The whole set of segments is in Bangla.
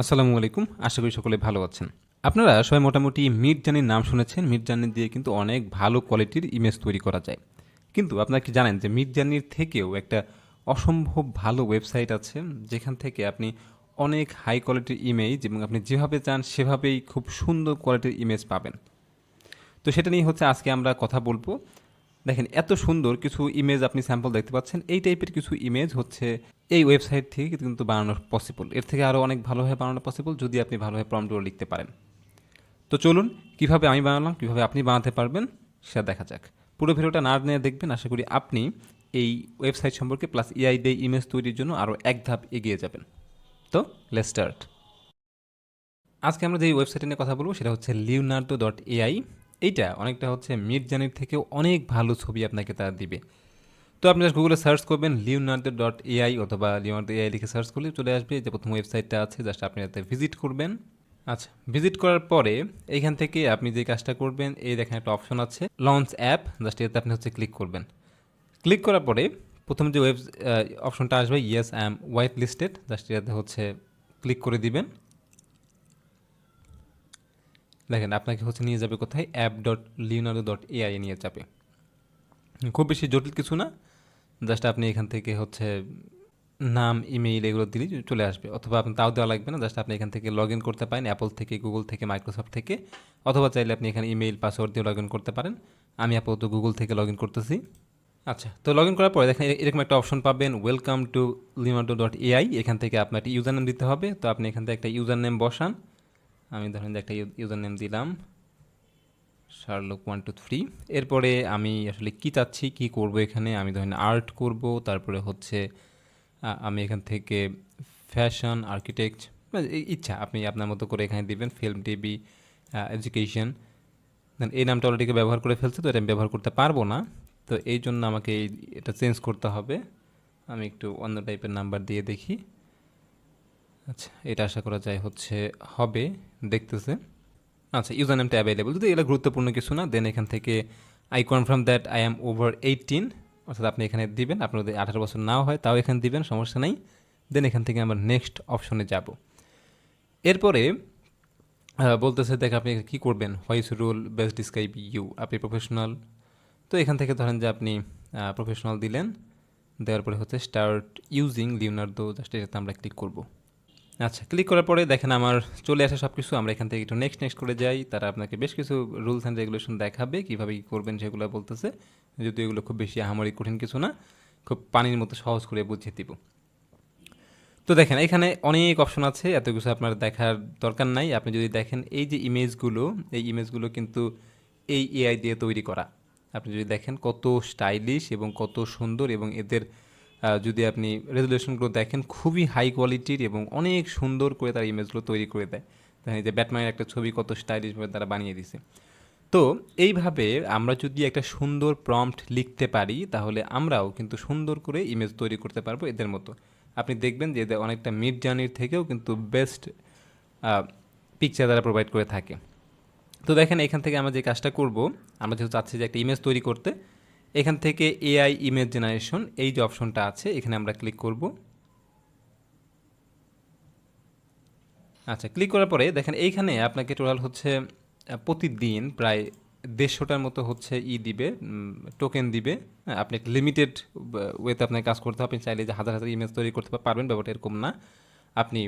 আসসালামু আলাইকুম। আশা করি সকলে ভালো আছেন। আপনারা সবাই মোটামুটি মিডজার্নির নাম শুনেছেন। মিডজার্নি দিয়ে কিন্তু অনেক ভালো কোয়ালিটির ইমেজ তৈরি করা যায়। কিন্তু আপনারা কি জানেন যে মিডজার্নির থেকেও একটা অসম্ভব ভালো ওয়েবসাইট আছে, যেখান থেকে আপনি অনেক হাই কোয়ালিটির ইমেজ এবং আপনি যেভাবে চান সেভাবেই খুব সুন্দর কোয়ালিটির ইমেজ পাবেন। তো সেটা নিয়ে হচ্ছে আজকে আমরা কথা বলবো। দেখেন, এত সুন্দর কিছু ইমেজ আপনি স্যাম্পল দেখতে পাচ্ছেন। এই টাইপের কিছু ইমেজ হচ্ছে এই ওয়েবসাইট থেকে কিন্তু বানানো পসিবল। এর থেকে আরও অনেক ভালোভাবে বানানো পসিবল যদি আপনি ভালোভাবে প্রম্পটগুলো লিখতে পারেন। তো চলুন, কিভাবে আমি বানালাম, কিভাবে আপনি বানাতে পারবেন সেটা দেখা যাক। পুরো ভিডিওটা না নিয়ে দেখবেন, আশা করি আপনি এই ওয়েবসাইট সম্পর্কে প্লাস এআই দিয়ে ইমেজ তৈরির জন্য আরও এক ধাপ এগিয়ে যাবেন। তো লেটস স্টার্ট। আজকে আমরা যে ওয়েবসাইট নিয়ে কথা বলবো সেটা হচ্ছে leonardo.ai। এইটা অনেকটা হচ্ছে মিডজার্নির থেকেও অনেক ভালো ছবি আপনাকে তারা দিবে। তো আপনি জাস্ট গুগলে সার্চ করবেন leonardo.ai অথবা leonardo এআই লিখে সার্চ করলে চলে আসবে যে প্রথম ওয়েবসাইটটা আছে, জাস্ট আপনি এতে ভিজিট করবেন। আচ্ছা, ভিজিট করার পরে এইখান থেকে আপনি যে কাজটা করবেন, এই দেখেন একটা অপশন আছে লঞ্চ অ্যাপ, জাস্ট এতে আপনি হচ্ছে ক্লিক করবেন। ক্লিক করার পরে প্রথম যে অপশনটা আসবে yes I am white listed, just এতে হচ্ছে ক্লিক করে দিবেন। দেখেন আপনাকে হচ্ছে নিয়ে যাবে কোথায়, app.leonardo.ai নিয়ে যাবে। খুব বেশি জটিল কিছু না, জাস্ট আপনি এখান থেকে হচ্ছে নাম, ইমেইল এগুলো দিলেই চলে আসবে, অথবা আপনি তাও দেওয়া লাগবে না, জাস্ট আপনি এখান থেকে লগ ইন করতে পারেন অ্যাপল থেকে, গুগল থেকে, মাইক্রোসফট থেকে, অথবা চাইলে আপনি এখানে ইমেইল পাসওয়ার্ড দিয়ে লগ ইন করতে পারেন। আমি আপাতত গুগল থেকে লগ ইন করতেছি। আচ্ছা, তো লগ ইন করার পরে দেখেন এরকম একটা অপশন পাবেন, ওয়েলকাম টু leonardo.ai। এখান থেকে আপনার একটা ইউজার নেম দিতে হবে। তো আপনি এখান থেকে একটা ইউজার নেম বসান। আমি ধরেন যে একটা ইউজার নেম দিলাম Sherlock123। এরপরে আমি আসলে কি চাচ্ছি, কি করব, এখানে আমি ধরেন আর্ট করব, তারপরে হচ্ছে আমি এখান থেকে ফ্যাশন, আর্কিটেক্ট, ইচ্ছা আপনি আপনার মতো করে এখানে দিবেন, ফিল্ম, টিভি, এডুকেশন। দেন এই নামটা অলরেডি ব্যবহার করে ফেলছে, তো এটা আমি ব্যবহার করতে পারবো না। তো এই জন্য আমাকে এটা চেঞ্জ করতে হবে। আমি একটু অন্য টাইপের নাম্বার দিয়ে দেখি। আচ্ছা, এটা আশা করা যায় হচ্ছে হবে, দেখতেছে। আচ্ছা, ইউজার নেমটা অ্যাভেলেবল, যদি এগুলো গুরুত্বপূর্ণ কিছু না। দেন এখান থেকে I confirm that I am over 18, অর্থাৎ আপনি এখানে দিবেন। আপনার যদি 18 বছর নাও হয় তাও এখানে দিবেন, সমস্যা নেই। দেন এখান থেকে আমরা নেক্সট অপশনে যাব। এরপরে বলতেছে দেখ আপনি কী করবেন, which rule best describe you, আপনি প্রফেশনাল। তো এখান থেকে ধরেন যে আপনি প্রফেশনাল দিলেন। দেওয়ার পরে হচ্ছে স্টার্ট ইউজিং লিওনার্দো, জাস্ট এটাতে আমরা ক্লিক করব। আচ্ছা, ক্লিক করার পরে দেখেন আমার চলে আসে সব কিছু। আমরা এখান থেকে একটু নেক্সট নেক্সট করে যাই। তারা আপনাকে বেশ কিছু রুলস অ্যান্ড রেগুলেশন দেখাবে, কীভাবে কী করবেন সেগুলো বলতেছে। যদিও এগুলো খুব বেশি আহামরি কঠিন কিছু না, খুব পানির মতো সহজ করে বুঝিয়ে দিব। তো দেখেন এখানে অনেক অপশন আছে, এত কিছু আপনার দেখার দরকার নাই। আপনি যদি দেখেন এই যে ইমেজগুলো, এই ইমেজগুলো কিন্তু এই এআই দিয়ে তৈরি করা। আপনি যদি দেখেন কত স্টাইলিশ এবং কত সুন্দর, এবং এদের যদি আপনি রেজুলেশনগুলো দেখেন খুবই হাই কোয়ালিটির এবং অনেক সুন্দর করে তারা ইমেজগুলো তৈরি করে দেয়। দেখেন এই যে ব্যাটম্যানের একটা ছবি কত স্টাইলিশভাবে তারা বানিয়ে দিছে। তো এইভাবে আমরা যদি একটা সুন্দর প্রম্পট লিখতে পারি, তাহলে আমরাও কিন্তু সুন্দর করে ইমেজ তৈরি করতে পারবো এদের মতো। আপনি দেখবেন যে এদের অনেকটা মিড জার্নির থেকেও কিন্তু বেস্ট পিকচার তারা প্রোভাইড করে থাকে। তো দেখেন এখান থেকে আমরা যে কাজটা করব, আমরা যেহেতু চাচ্ছি যে একটা ইমেজ তৈরি করতে, এখান থেকে এআই ইমেজ জেনারেশন এই যে অপশনটা আছে এখানে আমরা ক্লিক করব। আচ্ছা, ক্লিক করার পরে দেখেন এইখানে আপনাকে টোটাল হচ্ছে প্রতিদিন প্রায় 150টার মতো হচ্ছে দিবে, টোকেন দিবে। হ্যাঁ, আপনি একটা লিমিটেড ওয়েতে আপনাকে কাজ করতে হবে। আপনি চাইলে যে হাজার হাজার ইমেজ তৈরি করতে পারবেন, ব্যাপারটা এরকম না। আপনি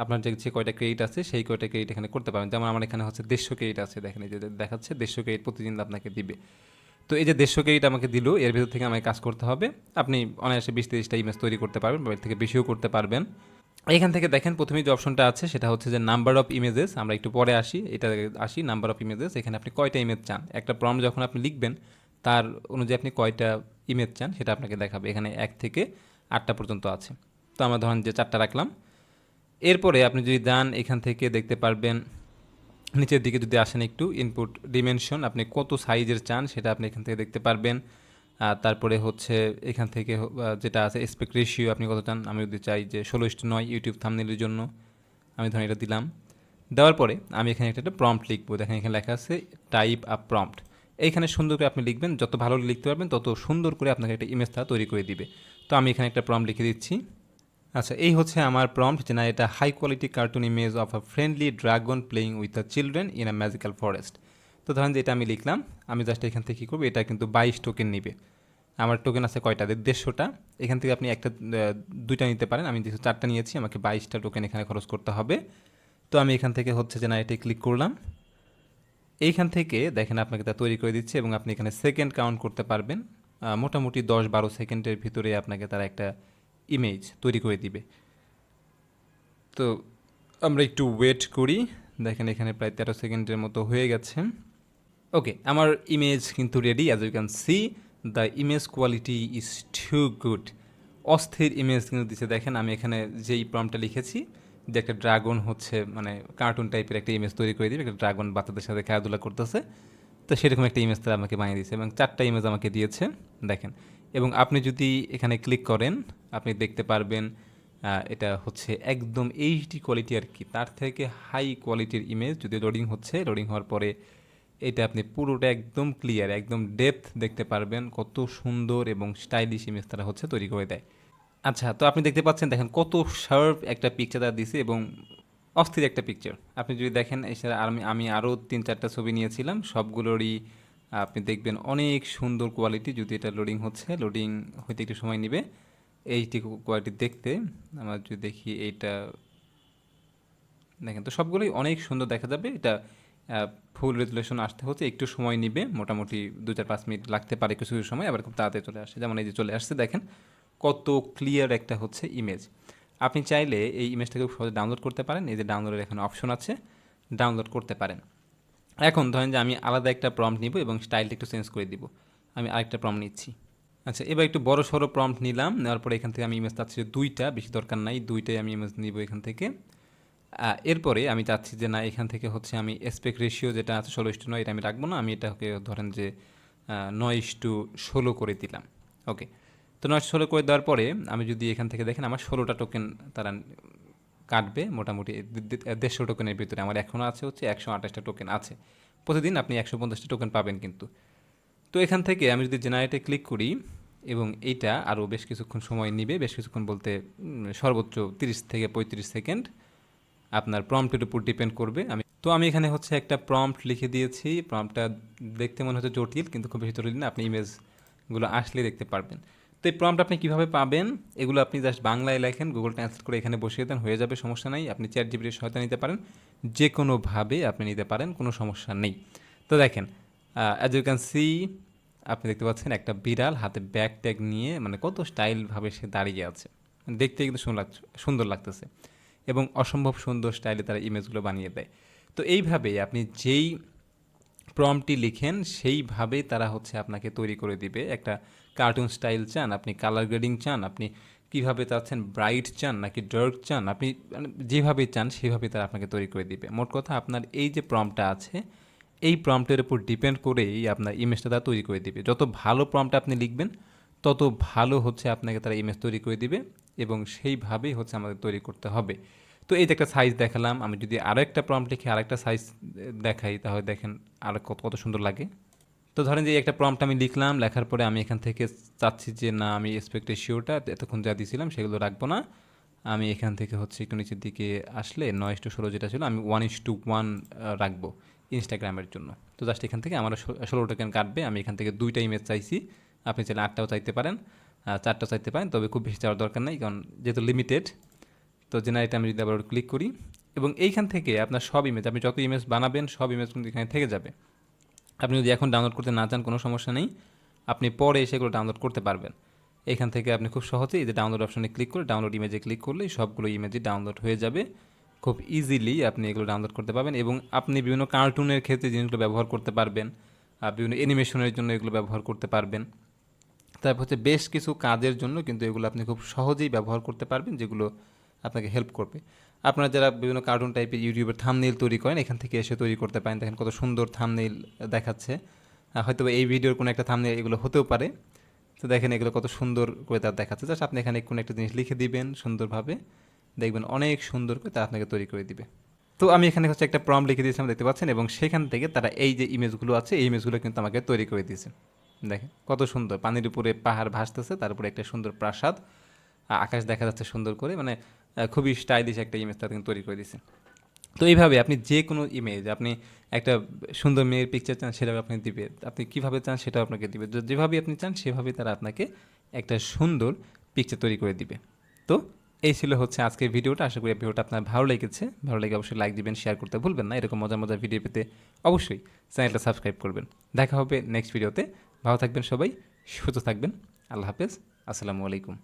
আপনার যে কয়টা ক্রেডিট আছে সেই কয়টা ক্রেডিট এখানে করতে পারবেন। যেমন আমার এখানে হচ্ছে 150 ক্রেডিট আছে, দেখেন এই যে দেখাচ্ছে 150 ক্রেডিট প্রতিদিন আপনাকে দিবে। তো এই যে 150 ক্রেডিট আমাকে দিল, এর ভিতর থেকে আমাকে কাজ করতে হবে। আপনি অনায়াসে 20-30টা ইমেজ তৈরি করতে পারবেন, বা এর থেকে বেশিও করতে পারবেন। এখান থেকে দেখেন প্রথমেই যে অপশনটা আছে সেটা হচ্ছে যে নাম্বার অফ ইমেজেস, আমরা একটু পরে আসি, এটা আসি নাম্বার অফ ইমেজেস। এখানে আপনি কয়টা ইমেজ চান, একটা প্রম্পট যখন আপনি লিখবেন তার অনুযায়ী আপনি কয়টা ইমেজ চান সেটা আপনাকে দেখাবে। এখানে 1 থেকে 8টা পর্যন্ত আছে, তো আমরা ধরেন যে 4টা রাখলাম। এরপরে আপনি যদি যান এখান থেকে দেখতে পারবেন নিচের দিকে যদি আসেন একটু, ইনপুট ডিমেনশন, আপনি কত সাইজের চান সেটা আপনি এখান থেকে দেখতে পারবেন। তারপরে হচ্ছে এখান থেকে যেটা আছে এসপেক্ট রেশিও, আপনি কত চান। আমি যদি চাই যে 16:9 ইউটিউব থাম্বনেইলের জন্য, আমি ধরেন এটা দিলাম। দেওয়ার পরে আমি এখানে একটা প্রম্পট লিখবো। দেখেন এখানে লেখা আছে টাইপ আ প্রম্পট। এইখানে সুন্দর করে আপনি লিখবেন, যত ভালো লিখতে পারবেন তত সুন্দর করে আপনাকে একটা ইমেজ তারা তৈরি করে দিবে। তো আমি এখানে একটা প্রম্পট লিখে দিচ্ছি, আচ্ছা, এই হচ্ছে আমার প্রম্পট, যে না এটা high quality cartoon image of a friendly dragon playing with the children in a magical forest. তো ধরেন যে এটা আমি লিখলাম, আমি জাস্ট এখান থেকে কী করবো, এটা কিন্তু 22 টোকেন নিবে। আমার টোকেন আছে কয়টা, 150টা। এখান থেকে আপনি একটা দুইটা নিতে পারেন, আমি যেহেতু 4টা নিয়েছি আমাকে 22টা টোকেন এখানে খরচ করতে হবে। তো আমি এখান থেকে হচ্ছে যে না এটাই ক্লিক করলাম। এইখান থেকে দেখেন আপনাকে তা তৈরি করে দিচ্ছে এবং আপনি এখানে সেকেন্ড কাউন্ট করতে পারবেন। মোটামুটি 10-12 সেকেন্ডের ভিতরে আপনাকে তারা একটা ইমেজ তৈরি করে দিবে। তো আমরা একটু ওয়েট করি। দেখেন এখানে প্রায় 13 সেকেন্ডের মতো হয়ে গেছে। ওকে, আমার ইমেজ কিন্তু ready. As you can see the image quality is too good. অস্থির ইমেজ কিন্তু দিচ্ছে। দেখেন আমি এখানে যেই প্রম্পটটা লিখেছি যে একটা ড্রাগন হচ্ছে মানে কার্টুন টাইপের একটা ইমেজ তৈরি করে দিবে, একটা ড্রাগন বাচ্চাদের সাথে খেলাধুলা করতেছে, তো সেরকম একটা ইমেজ তারা আমাকে বানিয়ে দিয়েছে এবং 4টা ইমেজ আমাকে দিয়েছে। দেখেন, এবং আপনি যদি এখানে ক্লিক করেন আপনি দেখতে পারবেন এটা হচ্ছে একদম এইচডি কোয়ালিটি আর কি, তার থেকে হাই কোয়ালিটির ইমেজ যদি লোডিং হচ্ছে, লোডিং হওয়ার পরে এটা আপনি পুরোটা একদম ক্লিয়ার, একদম ডেপথ দেখতে পারবেন, কত সুন্দর এবং স্টাইলিশ ইমেজ তারা হচ্ছে তৈরি করে দেয়। আচ্ছা, তো আপনি দেখতে পাচ্ছেন, দেখেন কত শার্প একটা পিকচার তারা দিছে এবং অস্থির একটা পিকচার। আপনি যদি দেখেন এছাড়া আমি আরও 3-4টা ছবি নিয়েছিলাম, সবগুলোরই আপনি দেখবেন অনেক সুন্দর কোয়ালিটি। যদি এটা লোডিং হচ্ছে, লোডিং হইতে একটু সময় নেবে এইচডি কোয়ালিটি দেখতে। আমরা যদি দেখি এইটা, দেখেন তো সবগুলোই অনেক সুন্দর দেখা যাবে। এটা ফুল রেজুলেশন আসতে হচ্ছে একটু সময় নিবে, মোটামুটি 2-4-5 মিনিট লাগতে পারে কিছু কিছু সময়, আবার খুব তাড়াতাড়ি চলে আসে। যেমন এই যে চলে আসছে, দেখেন কত ক্লিয়ার একটা হচ্ছে ইমেজ। আপনি চাইলে এই ইমেজটাকে খুব সহজে ডাউনলোড করতে পারেন, এই যে ডাউনলোডের এখানে অপশন আছে, ডাউনলোড করতে পারেন। এখন ধরেন যে আমি আলাদা একটা প্রম্পট নিব এবং স্টাইলটা একটু চেঞ্জ করে দিব। আমি আরেকটা প্রম্পট নিচ্ছি। আচ্ছা, এবার একটু বড় সড়ো প্রম্পট নিলাম, নেওয়ার পরে এখান থেকে আমি ইমেজ চাচ্ছি যে 2টা, বেশি দরকার নাই, 2টাই আমি ইমেজ নিব এখান থেকে। এরপরে আমি চাচ্ছি যে না এখান থেকে হচ্ছে আমি অ্যাসপেক্ট রেশিও যেটা আছে 16:9 এটা আমি রাখবো না, আমি এটাকে ধরেন যে 9:16 করে দিলাম। ওকে, তো 9:16 করে দেওয়ার পরে আমি যদি এখান থেকে দেখেন আমার 16টা টোকেন তারা কাটবে, মোটামুটি 150 টোকেনের ভিতরে আমার এখনও আছে হচ্ছে 128টা টোকেন আছে। প্রতিদিন আপনি 150টা টোকেন পাবেন কিন্তু। তো এখান থেকে আমি যদি জেনারেটে ক্লিক করি এবং এইটা আরও বেশ কিছুক্ষণ সময় নিবে, বেশ কিছুক্ষণ বলতে সর্বোচ্চ 30 থেকে 35 সেকেন্ড, আপনার প্রম্পটের উপর ডিপেন্ড করবে। আমি এখানে হচ্ছে একটা প্রম্পট লিখে দিয়েছি। প্রম্পটটা দেখতে মনে হচ্ছে জটিল, কিন্তু খুব বেশি জটিল না, আপনি ইমেজগুলো আসলে দেখতে পারবেন। তো এই প্রম্পট আপনি কীভাবে পাবেন, এগুলো আপনি জাস্ট বাংলায় লেখেন, গুগল ট্রান্সলেট করে এখানে বসিয়ে দেন, হয়ে যাবে, সমস্যা নেই। আপনি চ্যাট জিপিটির সহায়তা নিতে পারেন, যে কোনোভাবে আপনি নিতে পারেন, কোনো সমস্যা নেই। তো দেখেন, অ্যাজ ইউ ক্যান সি, আপনি দেখতে পাচ্ছেন একটা বিড়াল হাতে ব্যাগ ট্যাগ নিয়ে, মানে কত স্টাইলভাবে সে দাঁড়িয়ে আছে, দেখতে কিন্তু সুন্দর লাগতেছে এবং অসম্ভব সুন্দর স্টাইলে তারা ইমেজগুলো বানিয়ে দেয়। তো এইভাবেই আপনি যেই প্রম্পটটি লিখেন সেইভাবেই তারা হচ্ছে আপনাকে তৈরি করে দিবে। একটা কার্টুন স্টাইল চান, আপনি কালার গ্রেডিং চান, আপনি কীভাবে চাচ্ছেন, ব্রাইট চান নাকি ডার্ক চান, আপনি মানে যেভাবে চান সেভাবেই তারা আপনাকে তৈরি করে দিবে। মোট কথা আপনার এই যে প্রম্পটটা আছে, এই প্রম্পটের উপর ডিপেন্ড করেই আপনার ইমেজটা তারা তৈরি করে দিবে। যত ভালো প্রম্পট আপনি লিখবেন তত ভালো হচ্ছে আপনাকে তারা ইমেজ তৈরি করে দিবে এবং সেইভাবেই হচ্ছে আমাদের তৈরি করতে হবে। তো এই যে একটা সাইজ দেখালাম, আমি যদি আরও একটা প্রম্পট লিখে আরেকটা সাইজ দেখাই তাহলে দেখেন আর কত কত সুন্দর লাগে। তো ধরেন যে একটা প্রম্পট আমি লিখলাম, লেখার পরে আমি এখান থেকে চাচ্ছি যে না আমি এসপেক্ট রেশিওটা এতক্ষণ যা দিয়েছিলাম সেগুলো রাখবো না, আমি এখান থেকে হচ্ছে একটু নিচের দিকে আসলে 9:16 যেটা ছিল আমি 1:1 রাখবো ইনস্টাগ্রামের জন্য। তো জাস্ট এখান থেকে আমার 16 টোকেন কাটবে। আমি এখান থেকে 2টা ইমেজ চাইছি, আপনি চাইলে 8টাও চাইতে পারেন, 4টাও চাইতে পারেন, তবে খুব বেশি চাওয়ার দরকার নেই কারণ যেহেতু লিমিটেড। তো জেনারেটে আমি যদি আবার ক্লিক করি এবং এইখান থেকে আপনার সব ইমেজ, আপনি যত ইমেজ বানাবেন সব ইমেজ কিন্তু এখানে থেকে যাবে। আপনি যদি এখন ডাউনলোড করতে না চান কোনো সমস্যা নেই, আপনি পরে সেগুলো ডাউনলোড করতে পারবেন। এখান থেকে আপনি খুব সহজেই এই যে ডাউনলোড অপশনে ক্লিক করে ডাউনলোড ইমেজে ক্লিক করলেই সবগুলো ইমেজই ডাউনলোড হয়ে যাবে। খুব ইজিলি আপনি এগুলো ডাউনলোড করতে পারবেন এবং আপনি বিভিন্ন কার্টুনের ক্ষেত্রে জিনিসগুলো ব্যবহার করতে পারবেন, বিভিন্ন অ্যানিমেশনের জন্য এগুলো ব্যবহার করতে পারবেন। তারপর হচ্ছে বেশ কিছু কাজের জন্য কিন্তু এগুলো আপনি খুব সহজেই ব্যবহার করতে পারবেন, যেগুলো আপনাকে হেল্প করবে। আপনারা যারা বিভিন্ন কার্টুন টাইপের ইউটিউবের থাম্বনেইল তৈরি করেন, এখান থেকে এসে তৈরি করতে পারেন। দেখেন কত সুন্দর থাম্বনেইল দেখাচ্ছে, হয়তো এই ভিডিওর কোনো একটা থাম্বনেইল এগুলো হতেও পারে। তো দেখেন এগুলো কত সুন্দর করে তার দেখাচ্ছে, জাস্ট আপনি এখানে কোনো একটা জিনিস লিখে দিবেন সুন্দরভাবে, দেখবেন অনেক সুন্দর করে তা আপনাকে তৈরি করে দিবে। তো আমি এখানে হচ্ছে একটা প্রম্পট লিখে দিয়েছিলাম, দেখতে পাচ্ছেন, এবং সেখান থেকে তারা এই যে ইমেজগুলো আছে এই ইমেজগুলো কিন্তু আমাকে তৈরি করে দিয়েছে। দেখেন কত সুন্দর, পানির উপরে পাহাড় ভাসতেছে, তার উপরে একটা সুন্দর প্রাসাদ, আকাশ দেখা যাচ্ছে সুন্দর করে, মানে খুবই স্টাইলিশ একটা ইমেজ তারা কিন্তু তৈরি করে দিছে। তো এইভাবে আপনি যে কোনো ইমেজ, আপনি একটা সুন্দর মেয়ের পিকচার চান সেটাও আপনি দিবে, আপনি কীভাবে চান সেটাও আপনাকে দিবে, যেভাবে আপনি চান সেভাবেই তারা আপনাকে একটা সুন্দর পিকচার তৈরি করে দিবে। তো এই ছিল হচ্ছে আজকের ভিডিওটা। আশা করি ভিডিওটা আপনার ভালো লেগেছে। ভালো লেগে অবশ্যই লাইক দিবেন, শেয়ার করতে ভুলবেন না। এরকম মজার মজার ভিডিও পেতে অবশ্যই চ্যানেলটা সাবস্ক্রাইব করবেন। দেখা হবে নেক্সট ভিডিওতে। ভালো থাকবেন সবাই, সুস্থ থাকবেন। আল্লাহ হাফেজ। আসসালামু আলাইকুম।